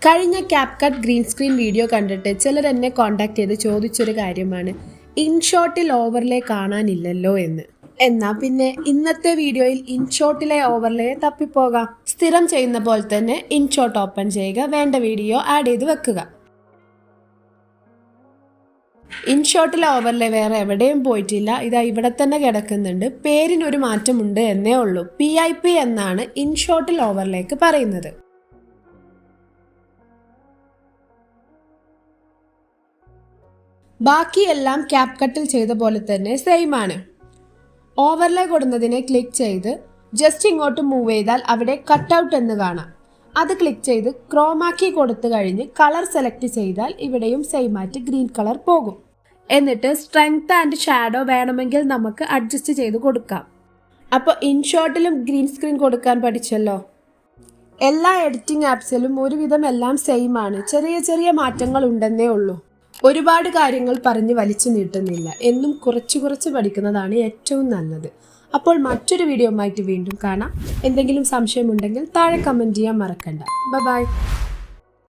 കഴിഞ്ഞ CapCut green screen video കണ്ടിട്ട് ചിലർ എന്നെ കോൺടാക്ട് ചെയ്ത് ചോദിച്ചൊരു കാര്യമാണ് ഇൻഷോട്ടിൽ ഓവർലേ കാണാനില്ലല്ലോ എന്ന്. എന്നാൽ പിന്നെ ഇന്നത്തെ വീഡിയോയിൽ ഇൻഷോട്ടിലെ ഓവർലേ തപ്പിപ്പോകാം. സ്ഥിരം ചെയ്യുന്ന പോലെ തന്നെ ഇൻഷോട്ട് ഓപ്പൺ ചെയ്യുക, വേണ്ട വീഡിയോ ആഡ് ചെയ്ത് വെക്കുക. ഇൻഷോട്ടിലെ ഓവർലേ വേറെ എവിടെയും പോയിട്ടില്ല, ഇതാ ഇവിടെ തന്നെ കിടക്കുന്നുണ്ട്. പേരിനൊരു മാറ്റമുണ്ട് എന്നേ ഉള്ളൂ. PIP എന്നാണ് ഇൻഷോട്ടിൽ ഓവർലേക്ക് പറയുന്നത്. ബാക്കിയെല്ലാം ക്യാപ്കട്ടിൽ ചെയ്ത പോലെ തന്നെ സെയിം ആണ്. ഓവർലേ കൊടുന്നതിനെ ക്ലിക്ക് ചെയ്ത് ജസ്റ്റ് ഇങ്ങോട്ട് മൂവ് ചെയ്താൽ അവിടെ കട്ടൗട്ട് എന്ന് കാണാം. അത് ക്ലിക്ക് ചെയ്ത് ക്രോമാക്കി കൊടുത്തു കഴിഞ്ഞ് കളർ സെലക്ട് ചെയ്താൽ ഇവിടെയും സെയിം ആയിട്ട് ഗ്രീൻ കളർ പോകും. എന്നിട്ട് സ്ട്രെങ്ത് ആൻഡ് ഷാഡോ വേണമെങ്കിൽ നമുക്ക് അഡ്ജസ്റ്റ് ചെയ്ത് കൊടുക്കാം. അപ്പോൾ ഇൻഷോട്ടിലും ഗ്രീൻ സ്ക്രീൻ കൊടുക്കാൻ പഠിച്ചല്ലോ. എല്ലാ എഡിറ്റിംഗ് ആപ്സിലും ഒരുവിധം എല്ലാം സെയിം ആണ്, ചെറിയ ചെറിയ മാറ്റങ്ങൾ ഉണ്ടെന്നേ ഉള്ളൂ. ഒരുപാട് കാര്യങ്ങൾ പറഞ്ഞ് വലിച്ചു നീട്ടുന്നില്ല, എന്നും കുറച്ച് പഠിക്കുന്നതാണ് ഏറ്റവും നല്ലത്. അപ്പോൾ മറ്റൊരു വീഡിയോ ആയിട്ട് വീണ്ടും കാണാം. എന്തെങ്കിലും സംശയമുണ്ടെങ്കിൽ താഴെ കമൻറ്റ് ചെയ്യാൻ മറക്കണ്ട. ബൈ.